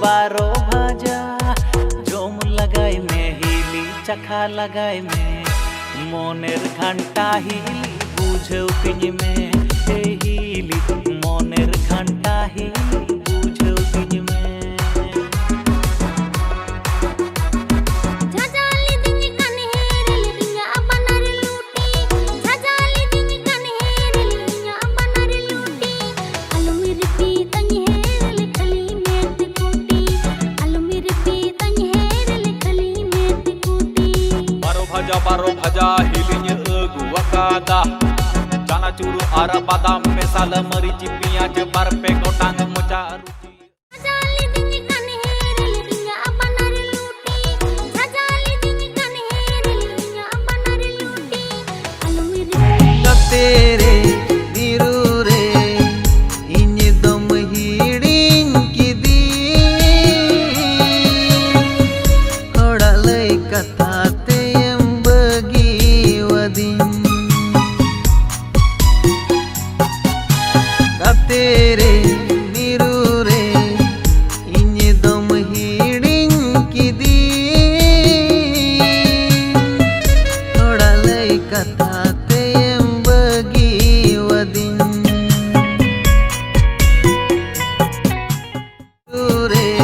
बारो भाजा जोम लगाई में हिली चखा लगाई में मोनेर घंटा हिली बुझेउ तिन में हिली मोनेर घंटा हिली बुझेउ तिन में बारो भजा हिलिnya egu wakada cana curu ara badam mesal merici piaj barpe gotang moca तेरे नीरू रे इन्हें दम हिड़िन की दी थोड़ा लय कथा तेरे नीरू रे इन्हें दम हिड़िन की दी थोड़ा लय कथा रे